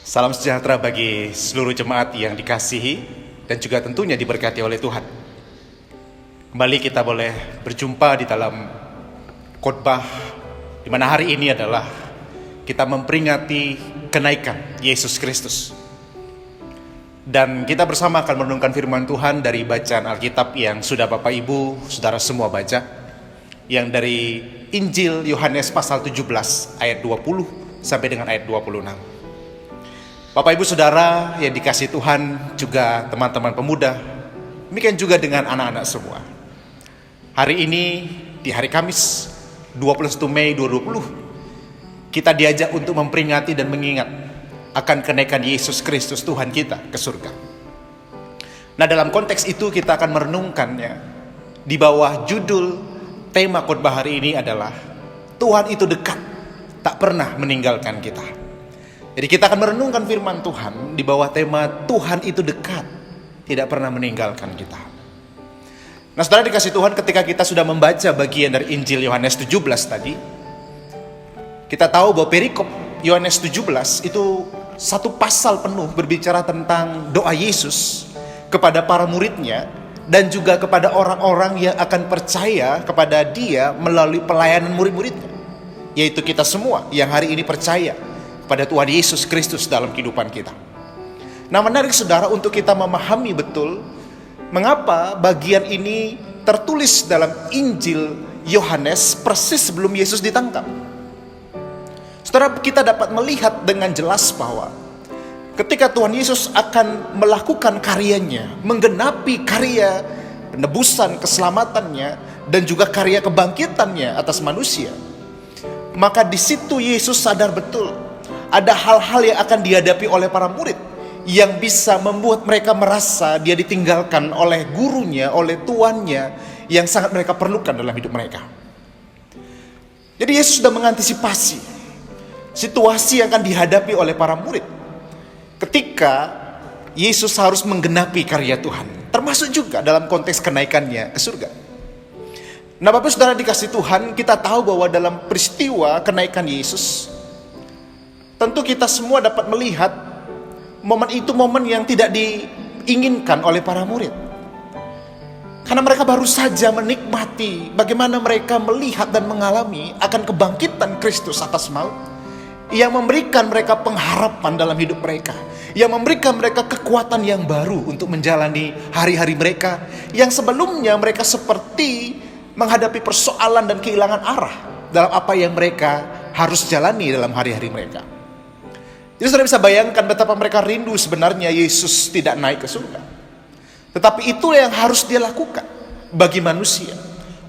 Salam sejahtera bagi seluruh jemaat yang dikasihi dan juga tentunya diberkati oleh Tuhan. Kembali kita boleh berjumpa di dalam khotbah di mana hari ini adalah kita memperingati kenaikan Yesus Kristus. Dan kita bersama akan merenungkan firman Tuhan dari bacaan Alkitab yang sudah Bapak Ibu, Saudara semua baca, yang dari Injil Yohanes pasal 17 ayat 20 sampai dengan ayat 26. Bapak Ibu Saudara yang dikasihi Tuhan, juga teman-teman pemuda, demikian juga dengan anak-anak semua. Hari ini di hari Kamis 21 Mei 2020, kita diajak untuk memperingati dan mengingat akan kenaikan Yesus Kristus Tuhan kita ke surga. Nah, dalam konteks itu kita akan merenungkannya di bawah judul tema khotbah hari ini adalah Tuhan itu dekat, tak pernah meninggalkan kita. Jadi kita akan merenungkan firman Tuhan di bawah tema Tuhan itu dekat, tidak pernah meninggalkan kita. Nah, saudara dikasih Tuhan, ketika kita sudah membaca bagian dari Injil Yohanes 17 tadi, kita tahu bahwa perikop Yohanes 17 itu satu pasal penuh berbicara tentang doa Yesus kepada para muridnya dan juga kepada orang-orang yang akan percaya kepada Dia melalui pelayanan murid-muridnya, yaitu kita semua yang hari ini percaya pada Tuhan Yesus Kristus dalam kehidupan kita. Nah, menarik saudara untuk kita memahami betul mengapa bagian ini tertulis dalam Injil Yohanes persis sebelum Yesus ditangkap. Saudara, kita dapat melihat dengan jelas bahwa ketika Tuhan Yesus akan melakukan karyanya, menggenapi karya penebusan keselamatannya dan juga karya kebangkitannya atas manusia, maka di situ Yesus sadar betul ada hal-hal yang akan dihadapi oleh para murid yang bisa membuat mereka merasa dia ditinggalkan oleh gurunya, oleh tuannya yang sangat mereka perlukan dalam hidup mereka. Jadi Yesus sudah mengantisipasi situasi yang akan dihadapi oleh para murid ketika Yesus harus menggenapi karya Tuhan, termasuk juga dalam konteks kenaikannya ke surga. Nah, Bapak Saudara dikasih Tuhan, kita tahu bahwa dalam peristiwa kenaikan Yesus, tentu kita semua dapat melihat momen itu momen yang tidak diinginkan oleh para murid. Karena mereka baru saja menikmati bagaimana mereka melihat dan mengalami akan kebangkitan Kristus atas maut, yang memberikan mereka pengharapan dalam hidup mereka, yang memberikan mereka kekuatan yang baru untuk menjalani hari-hari mereka yang sebelumnya mereka seperti menghadapi persoalan dan kehilangan arah dalam apa yang mereka harus jalani dalam hari-hari mereka. Jadi saudara bisa bayangkan betapa mereka rindu sebenarnya Yesus tidak naik ke surga. Tetapi itulah yang harus dia lakukan bagi manusia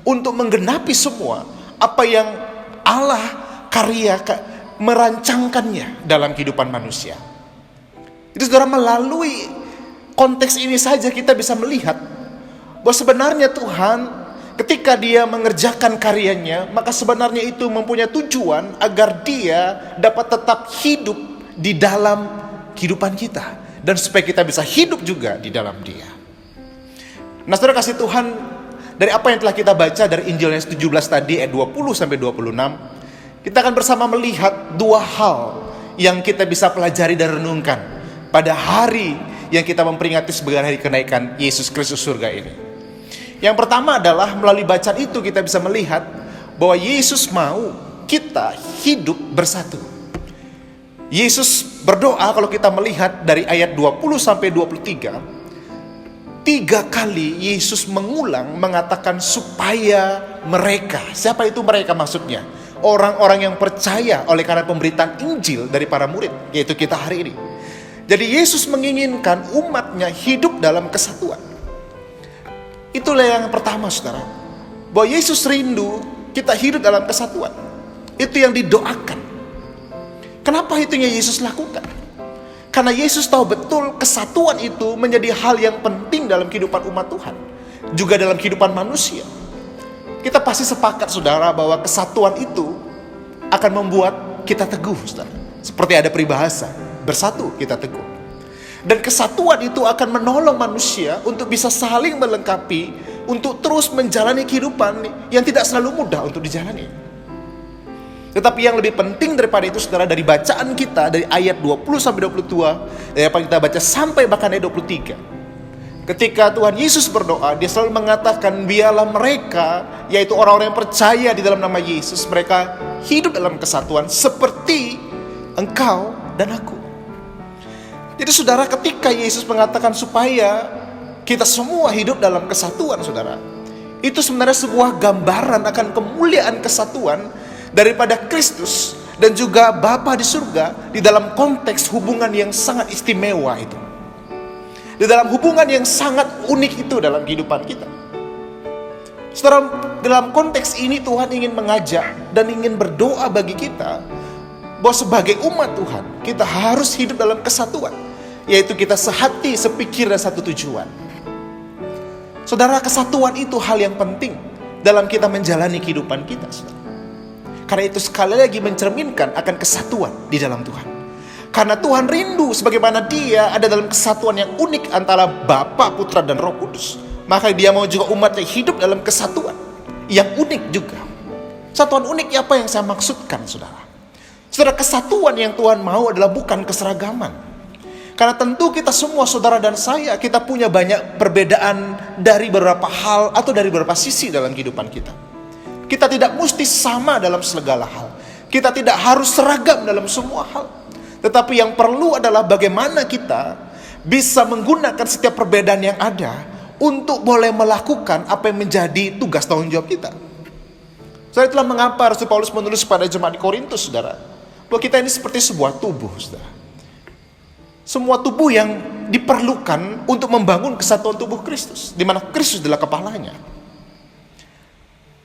untuk menggenapi semua apa yang Allah merancangkannya dalam kehidupan manusia. Jadi saudara, melalui konteks ini saja kita bisa melihat bahwa sebenarnya Tuhan ketika dia mengerjakan karyanya, maka sebenarnya itu mempunyai tujuan agar dia dapat tetap hidup di dalam kehidupan kita, dan supaya kita bisa hidup juga di dalam Dia. Nah, saudara kasih Tuhan, dari apa yang telah kita baca dari Injil Yohanes 17 tadi ayat 20 sampai 26, kita akan bersama melihat dua hal yang kita bisa pelajari dan renungkan pada hari yang kita memperingati sebagai hari kenaikan Yesus Kristus surga ini. Yang pertama adalah melalui bacaan itu kita bisa melihat bahwa Yesus mau kita hidup bersatu. Yesus berdoa, kalau kita melihat dari ayat 20 sampai 23, 3 kali Yesus mengulang mengatakan supaya mereka. Siapa itu mereka maksudnya? Orang-orang yang percaya oleh karena pemberitaan Injil dari para murid, yaitu kita hari ini. Jadi Yesus menginginkan umatnya hidup dalam kesatuan. Itulah yang pertama, saudara, bahwa Yesus rindu kita hidup dalam kesatuan. Itu yang didoakan. Kenapa itunya Yesus lakukan? Karena Yesus tahu betul kesatuan itu menjadi hal yang penting dalam kehidupan umat Tuhan, juga dalam kehidupan manusia. Kita pasti sepakat, saudara, bahwa kesatuan itu akan membuat kita teguh, saudara. Seperti ada peribahasa, bersatu kita teguh. Dan kesatuan itu akan menolong manusia untuk bisa saling melengkapi, untuk terus menjalani kehidupan yang tidak selalu mudah untuk dijalani. Tetapi yang lebih penting daripada itu saudara, dari bacaan kita dari ayat 20 sampai 22, dari apa kita baca sampai bahkan ayat 23. Ketika Tuhan Yesus berdoa, dia selalu mengatakan biarlah mereka, yaitu orang-orang yang percaya di dalam nama Yesus, mereka hidup dalam kesatuan seperti engkau dan aku. Jadi saudara, ketika Yesus mengatakan supaya kita semua hidup dalam kesatuan, saudara, itu sebenarnya sebuah gambaran akan kemuliaan kesatuan daripada Kristus dan juga Bapa di surga di dalam konteks hubungan yang sangat istimewa itu. Di dalam hubungan yang sangat unik itu dalam kehidupan kita. Saudara, dalam konteks ini Tuhan ingin mengajak dan ingin berdoa bagi kita bahwa sebagai umat Tuhan, kita harus hidup dalam kesatuan, yaitu kita sehati, sepikir, dan satu tujuan. Saudara, kesatuan itu hal yang penting dalam kita menjalani kehidupan kita, saudara. Karena itu sekali lagi mencerminkan akan kesatuan di dalam Tuhan. Karena Tuhan rindu sebagaimana dia ada dalam kesatuan yang unik antara Bapa, Putra, dan Roh Kudus. Maka dia mau juga umatnya hidup dalam kesatuan yang unik juga. Kesatuan unik apa yang saya maksudkan, saudara? Saudara, kesatuan yang Tuhan mau adalah bukan keseragaman. Karena tentu kita semua, saudara dan saya, kita punya banyak perbedaan dari beberapa hal atau dari beberapa sisi dalam kehidupan kita. Kita tidak mesti sama dalam segala hal. Kita tidak harus seragam dalam semua hal. Tetapi yang perlu adalah bagaimana kita bisa menggunakan setiap perbedaan yang ada untuk boleh melakukan apa yang menjadi tugas tanggung jawab kita. Saudara, itulah mengapa Rasul Paulus menulis pada jemaat di Korintus, saudara, bahwa kita ini seperti sebuah tubuh, saudara. Semua tubuh yang diperlukan untuk membangun kesatuan tubuh Kristus, di mana Kristus adalah kepalanya.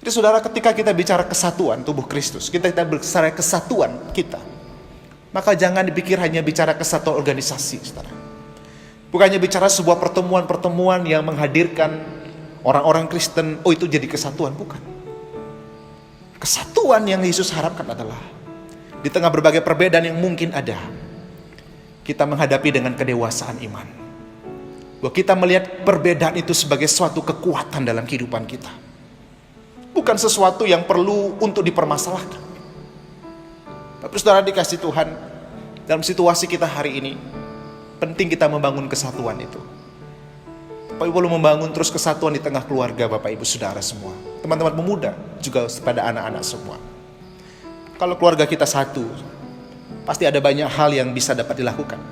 Jadi saudara, ketika kita bicara kesatuan tubuh Kristus, kita bicara kesatuan kita, maka jangan dipikir hanya bicara kesatuan organisasi, saudara. Bukannya bicara sebuah pertemuan-pertemuan yang menghadirkan orang-orang Kristen, oh itu jadi kesatuan, bukan. Kesatuan yang Yesus harapkan adalah di tengah berbagai perbedaan yang mungkin ada, kita menghadapi dengan kedewasaan iman. Bahwa kita melihat perbedaan itu sebagai suatu kekuatan dalam kehidupan kita. Bukan sesuatu yang perlu untuk dipermasalahkan. Tapi saudara dikasih Tuhan, dalam situasi kita hari ini, penting kita membangun kesatuan itu. Bapak Ibu perlu membangun terus kesatuan di tengah keluarga Bapak Ibu Saudara semua. Teman-teman pemuda, juga pada anak-anak semua. Kalau keluarga kita satu, pasti ada banyak hal yang bisa dapat dilakukan.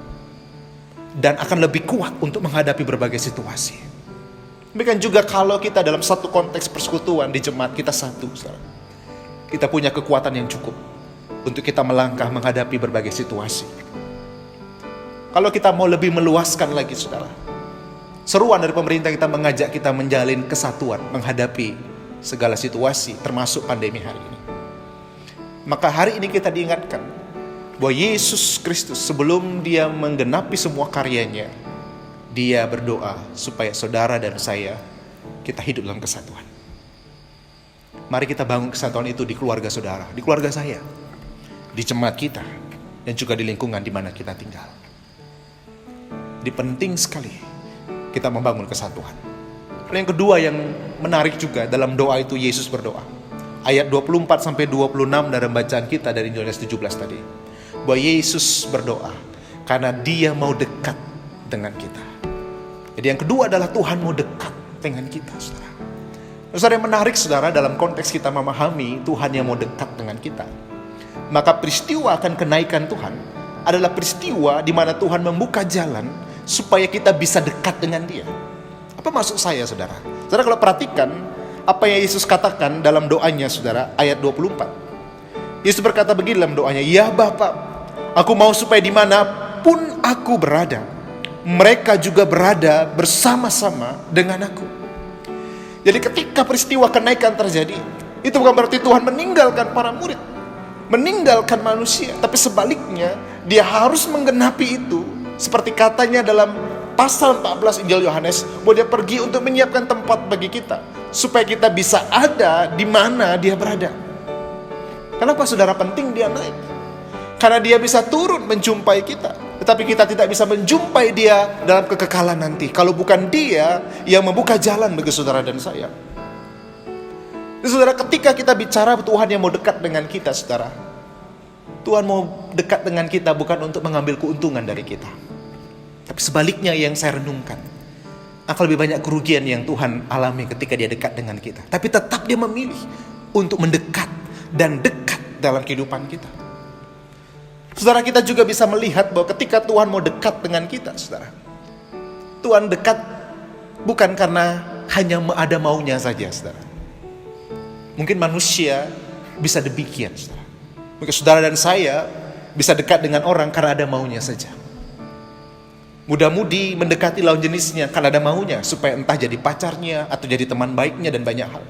Dan akan lebih kuat untuk menghadapi berbagai situasi. Demikian juga kalau kita dalam satu konteks persekutuan di jemaat kita satu, saudara. Kita punya kekuatan yang cukup untuk kita melangkah menghadapi berbagai situasi. Kalau kita mau lebih meluaskan lagi, saudara, seruan dari pemerintah kita mengajak kita menjalin kesatuan menghadapi segala situasi, termasuk pandemi hari ini. Maka hari ini kita diingatkan bahwa Yesus Kristus sebelum dia menggenapi semua karyanya, dia berdoa supaya saudara dan saya, kita hidup dalam kesatuan. Mari kita bangun kesatuan itu di keluarga saudara, di keluarga saya, di jemaat kita, dan juga di lingkungan di mana kita tinggal. Jadi penting sekali kita membangun kesatuan. Yang kedua yang menarik juga dalam doa itu, Yesus berdoa. Ayat 24-26 dalam bacaan kita dari Yohanes 17 tadi. Bahwa Yesus berdoa karena dia mau dekat dengan kita. Jadi yang kedua adalah Tuhan mau dekat dengan kita, saudara. Saudara, yang menarik, saudara, dalam konteks kita memahami Tuhan yang mau dekat dengan kita, maka peristiwa akan kenaikan Tuhan adalah peristiwa di mana Tuhan membuka jalan supaya kita bisa dekat dengan dia. Apa maksud saya, saudara? Saudara, kalau perhatikan apa yang Yesus katakan dalam doanya, saudara, ayat 24. Yesus berkata begini dalam doanya, "Ya Bapa, aku mau supaya dimanapun aku berada, mereka juga berada bersama-sama dengan aku." Jadi ketika peristiwa kenaikan terjadi, itu bukan berarti Tuhan meninggalkan para murid, meninggalkan manusia, tapi sebaliknya dia harus menggenapi itu. Seperti katanya dalam pasal 14 Injil Yohanes, bahwa dia pergi untuk menyiapkan tempat bagi kita, supaya kita bisa ada di mana dia berada. Kenapa saudara penting dia naik? Karena dia bisa turun menjumpai kita. Tetapi kita tidak bisa menjumpai dia dalam kekekalan nanti kalau bukan dia yang membuka jalan bagi saudara dan saya. Saudara, ketika kita bicara Tuhan yang mau dekat dengan kita, saudara, Tuhan mau dekat dengan kita bukan untuk mengambil keuntungan dari kita. Tapi sebaliknya yang saya renungkan, akan lebih banyak kerugian yang Tuhan alami ketika dia dekat dengan kita. Tapi tetap dia memilih untuk mendekat dan dekat dalam kehidupan kita. Saudara, kita juga bisa melihat bahwa ketika Tuhan mau dekat dengan kita, saudara, Tuhan dekat bukan karena hanya ada maunya saja, saudara. Mungkin manusia bisa demikian, saudara. Mungkin saudara dan saya bisa dekat dengan orang karena ada maunya saja. Muda-mudi mendekati lawan jenisnya karena ada maunya, supaya entah jadi pacarnya atau jadi teman baiknya dan banyak hal.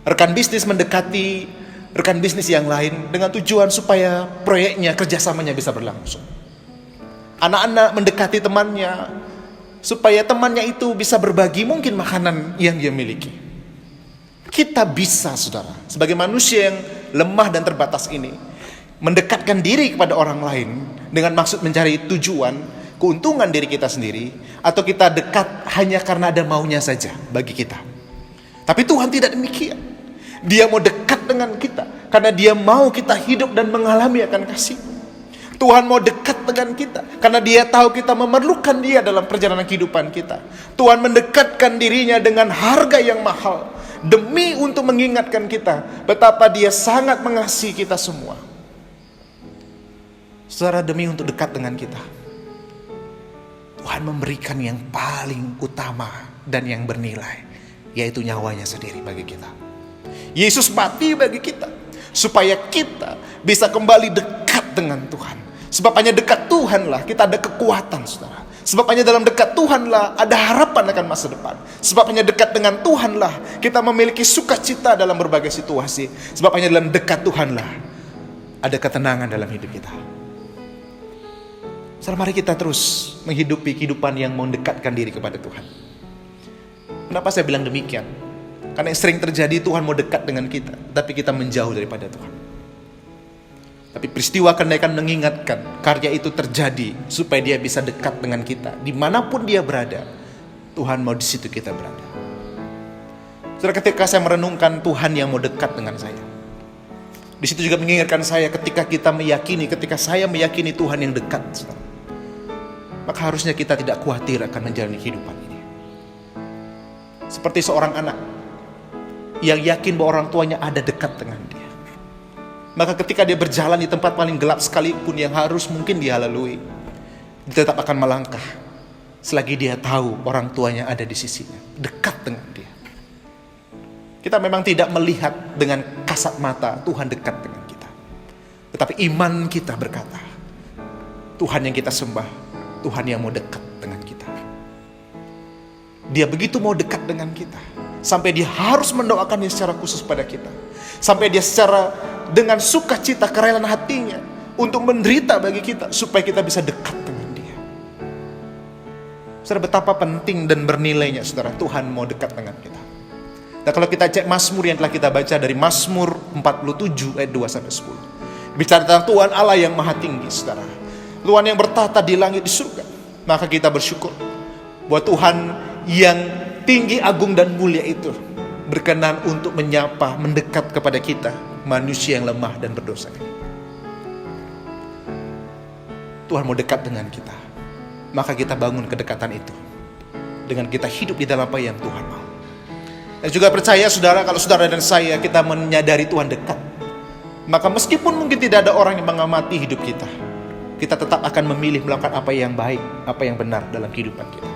Rekan bisnis mendekati rekan bisnis yang lain dengan tujuan supaya proyeknya, kerjasamanya bisa berlangsung. Anak-anak mendekati temannya supaya temannya itu bisa berbagi mungkin makanan yang dia miliki. Kita bisa, saudara, sebagai manusia yang lemah dan terbatas ini, mendekatkan diri kepada orang lain dengan maksud mencari tujuan, keuntungan diri kita sendiri, atau kita dekat hanya karena ada maunya saja bagi kita. Tapi Tuhan tidak demikian. Dia mau dekat dengan kita karena dia mau kita hidup dan mengalami akan kasih. Tuhan mau dekat dengan kita karena dia tahu kita memerlukan dia dalam perjalanan kehidupan kita. Tuhan mendekatkan dirinya dengan harga yang mahal demi untuk mengingatkan kita betapa dia sangat mengasihi kita semua. Saudara, demi untuk dekat dengan kita, Tuhan memberikan yang paling utama dan yang bernilai, yaitu nyawanya sendiri bagi kita. Yesus mati bagi kita supaya kita bisa kembali dekat dengan Tuhan. Sebab hanya dekat Tuhanlah kita ada kekuatan, saudara. Sebab hanya dalam dekat Tuhanlah ada harapan akan masa depan. Sebab hanya dekat dengan Tuhanlah kita memiliki sukacita dalam berbagai situasi. Sebab hanya dalam dekat Tuhanlah ada ketenangan dalam hidup kita. Saudara, mari kita terus menghidupi kehidupan yang mendekatkan diri kepada Tuhan. Kenapa saya bilang demikian? Karena yang sering terjadi, Tuhan mau dekat dengan kita, tapi kita menjauh daripada Tuhan. Tapi peristiwa kenaikan mengingatkan karya itu terjadi supaya dia bisa dekat dengan kita. Dimanapun dia berada, Tuhan mau di situ kita berada. Saudara, ketika saya merenungkan Tuhan yang mau dekat dengan saya, di situ juga mengingatkan saya ketika saya meyakini Tuhan yang dekat, saudara, maka harusnya kita tidak khawatir akan menjalani kehidupan ini. Seperti seorang anak yang yakin bahwa orang tuanya ada dekat dengan dia. Maka ketika dia berjalan di tempat paling gelap sekalipun yang harus mungkin dia lalui, dia tetap akan melangkah selagi dia tahu orang tuanya ada di sisinya, dekat dengan dia. Kita memang tidak melihat dengan kasat mata Tuhan dekat dengan kita, tetapi iman kita berkata, Tuhan yang kita sembah, Tuhan yang mau dekat dengan kita. Dia begitu mau dekat dengan kita, sampai dia harus mendoakannya secara khusus pada kita. Sampai dia secara dengan sukacita kerelaan hatinya untuk menderita bagi kita, supaya kita bisa dekat dengan dia. Saudara, betapa penting dan bernilainya, saudara, Tuhan mau dekat dengan kita. Dan kalau kita cek Mazmur yang telah kita baca dari Mazmur 47 ayat 2-10, bicara tentang Tuhan Allah yang maha tinggi, saudara, Tuhan yang bertata di langit di surga. Maka kita bersyukur bahwa Tuhan yang tinggi, agung dan mulia itu berkenan untuk menyapa, mendekat kepada kita, manusia yang lemah dan berdosa ini. Tuhan mau dekat dengan kita, maka kita bangun kedekatan itu dengan kita hidup di dalam apa yang Tuhan mau. Dan juga percaya, saudara, kalau saudara dan saya kita menyadari Tuhan dekat, maka meskipun mungkin tidak ada orang yang mengamati hidup kita, kita tetap akan memilih melakukan apa yang baik, apa yang benar dalam kehidupan kita.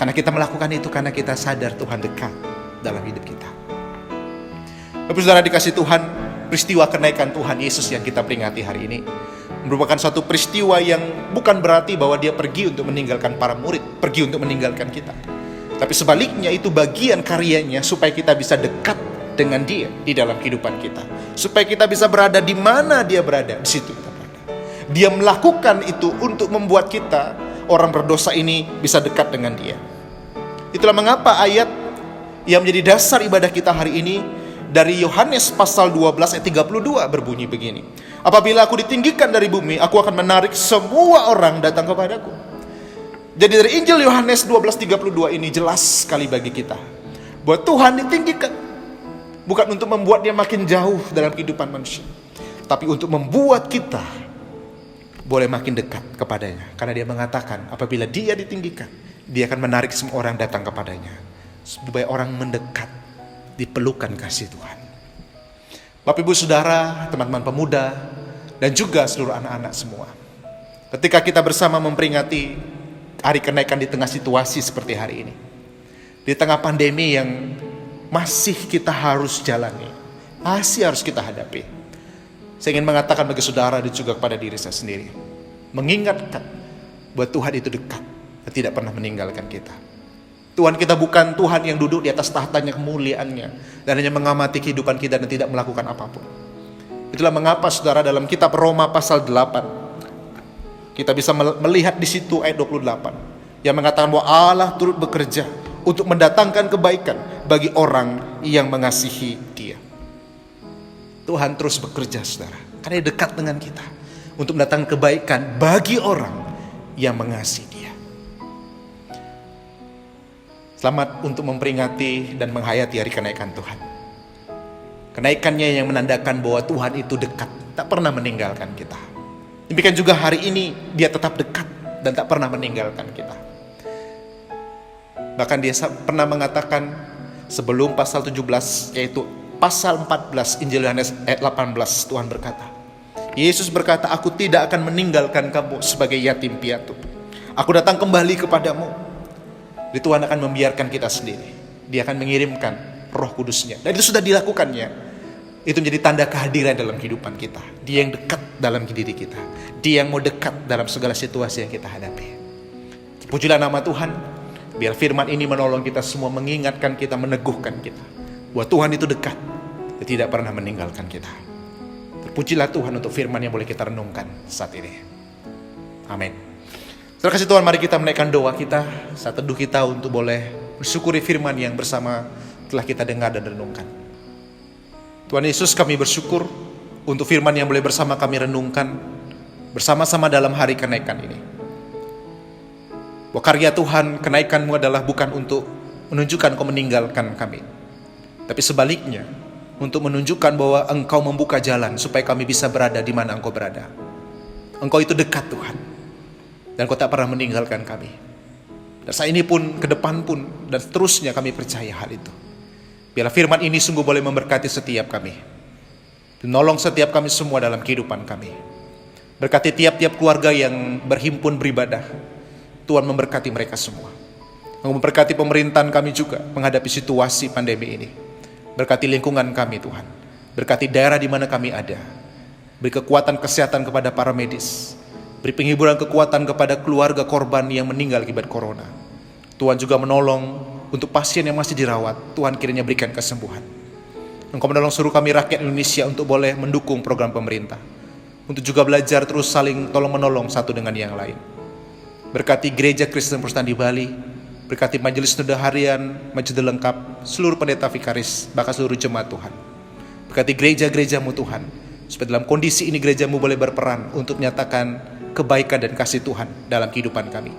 Karena kita melakukan itu karena kita sadar Tuhan dekat dalam hidup kita. Bapak saudara dikasih Tuhan, peristiwa kenaikan Tuhan Yesus yang kita peringati hari ini merupakan suatu peristiwa yang bukan berarti bahwa dia pergi untuk meninggalkan para murid, pergi untuk meninggalkan kita. Tapi sebaliknya itu bagian karyanya supaya kita bisa dekat dengan dia di dalam kehidupan kita. Supaya kita bisa berada di mana dia berada, di situ kita berada. Dia melakukan itu untuk membuat kita, orang berdosa ini, bisa dekat dengan dia. Itulah mengapa ayat yang menjadi dasar ibadah kita hari ini dari Yohanes pasal 12 ayat 32 berbunyi begini. Apabila aku ditinggikan dari bumi, aku akan menarik semua orang datang kepadaku. Jadi dari Injil Yohanes 12:32 ini jelas sekali bagi kita Bahwa Tuhan ditinggikan bukan untuk membuat dia makin jauh dalam kehidupan manusia, tapi untuk membuat kita boleh makin dekat kepadanya. Karena dia mengatakan apabila dia ditinggikan, dia akan menarik semua orang datang kepadanya. Supaya orang mendekat, dipelukan kasih Tuhan. Bapak Ibu Saudara, teman-teman pemuda, dan juga seluruh anak-anak semua, ketika kita bersama memperingati hari kenaikan di tengah situasi seperti hari ini, di tengah pandemi yang masih kita harus jalani, masih harus kita hadapi, saya ingin mengatakan bagi saudara dan juga kepada diri saya sendiri, mengingatkan bahwa Tuhan itu dekat dan tidak pernah meninggalkan kita. Tuhan kita bukan Tuhan yang duduk di atas tahtanya kemuliaannya dan hanya mengamati kehidupan kita dan tidak melakukan apapun. Itulah mengapa saudara dalam kitab Roma pasal 8 kita bisa melihat di situ ayat 28 yang mengatakan bahwa Allah turut bekerja untuk mendatangkan kebaikan bagi orang yang mengasihi Dia. Tuhan terus bekerja saudara, karena Dia dekat dengan kita untuk mendatangkan kebaikan bagi orang yang mengasihi Dia. Selamat untuk memperingati dan menghayati hari kenaikan Tuhan. Kenaikannya yang menandakan bahwa Tuhan itu dekat, tak pernah meninggalkan kita. Demikian juga hari ini Dia tetap dekat dan tak pernah meninggalkan kita. Bahkan Dia pernah mengatakan sebelum pasal 17, yaitu pasal 14 Injil Yohanes ayat 18, Tuhan berkata, Yesus berkata, aku tidak akan meninggalkan kamu sebagai yatim piatu. Aku datang kembali kepadamu. Jadi Tuhan akan membiarkan kita sendiri. Dia akan mengirimkan Roh Kudus-Nya. Dan itu sudah dilakukannya. Itu menjadi tanda kehadiran dalam kehidupan kita. Dia yang dekat dalam diri kita. Dia yang mau dekat dalam segala situasi yang kita hadapi. Terpujilah nama Tuhan. Biar firman ini menolong kita semua, mengingatkan kita, meneguhkan kita, bahwa Tuhan itu dekat dan tidak pernah meninggalkan kita. Terpujilah Tuhan untuk firman yang boleh kita renungkan saat ini. Amin. Terima kasih Tuhan, mari kita menaikkan doa kita, saat teduh kita untuk boleh bersyukuri firman yang bersama telah kita dengar dan renungkan. Tuhan Yesus, kami bersyukur untuk firman yang boleh bersama kami renungkan bersama-sama dalam hari kenaikan ini. Bahwa karya Tuhan, kenaikan-Mu adalah bukan untuk menunjukkan Engkau meninggalkan kami, tapi sebaliknya untuk menunjukkan bahwa Engkau membuka jalan supaya kami bisa berada di mana Engkau berada. Engkau itu dekat Tuhan, dan Kau tak pernah meninggalkan kami. Dan saat ini pun, ke depan pun, dan seterusnya kami percaya hal itu. Biarlah firman ini sungguh boleh memberkati setiap kami, menolong setiap kami semua dalam kehidupan kami. Berkati tiap-tiap keluarga yang berhimpun beribadah. Tuhan memberkati mereka semua. Memberkati pemerintahan kami juga menghadapi situasi pandemi ini. Berkati lingkungan kami Tuhan. Berkati daerah di mana kami ada. Beri kekuatan kesehatan kepada para medis. Beri penghiburan kekuatan kepada keluarga korban yang meninggal akibat corona. Tuhan juga menolong untuk pasien yang masih dirawat. Tuhan kiranya berikan kesembuhan. Engkau menolong seluruh kami rakyat Indonesia untuk boleh mendukung program pemerintah. Untuk juga belajar terus saling tolong-menolong satu dengan yang lain. Berkati gereja Kristen Protestan di Bali. Berkati majelis Neda Harian, majelis lengkap, seluruh pendeta vikaris, bahkan seluruh jemaat Tuhan. Berkati gereja-gereja-Mu Tuhan. Supaya dalam kondisi ini gereja-Mu boleh berperan untuk menyatakan kebaikan dan kasih Tuhan dalam kehidupan kami.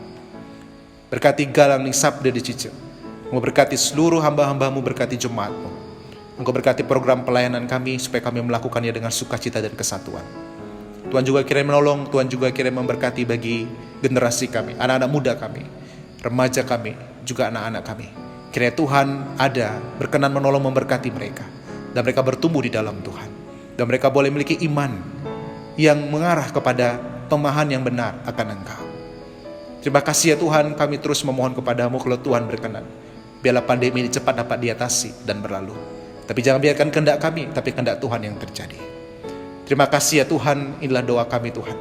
Berkati Galang ning Sabda di Cicil. Engkau berkati seluruh hamba-hamba-Mu, berkati jemaat-Mu. Engkau berkati program pelayanan kami supaya kami melakukannya dengan sukacita dan kesatuan. Tuhan juga kiranya menolong, Tuhan juga kiranya memberkati bagi generasi kami, anak-anak muda kami, remaja kami, juga anak-anak kami. Kiranya Tuhan ada, berkenan menolong, memberkati mereka, dan mereka bertumbuh di dalam Tuhan, dan mereka boleh memiliki iman yang mengarah kepada pemahaman yang benar akan Engkau. Terima kasih ya Tuhan, kami terus memohon kepadamu kalau Tuhan berkenan, biarlah pandemi ini cepat dapat diatasi dan berlalu. Tapi jangan biarkan kehendak kami, tapi kehendak Tuhan yang terjadi. Terima kasih ya Tuhan, inilah doa kami Tuhan.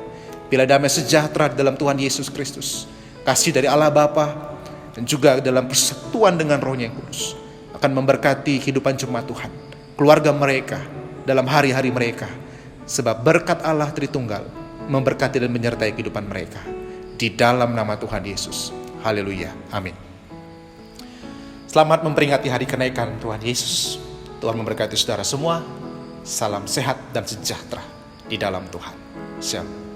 Bila damai sejahtera dalam Tuhan Yesus Kristus, kasih dari Allah Bapa, dan juga dalam persekutuan dengan Roh-Nya yang kudus, akan memberkati kehidupan jemaat Tuhan, keluarga mereka, dalam hari-hari mereka. Sebab berkat Allah Tritunggal memberkati dan menyertai kehidupan mereka. Di dalam nama Tuhan Yesus. Haleluya. Amin. Selamat memperingati hari kenaikan Tuhan Yesus. Tuhan memberkati saudara semua. Salam sehat dan sejahtera di dalam Tuhan. Shalom.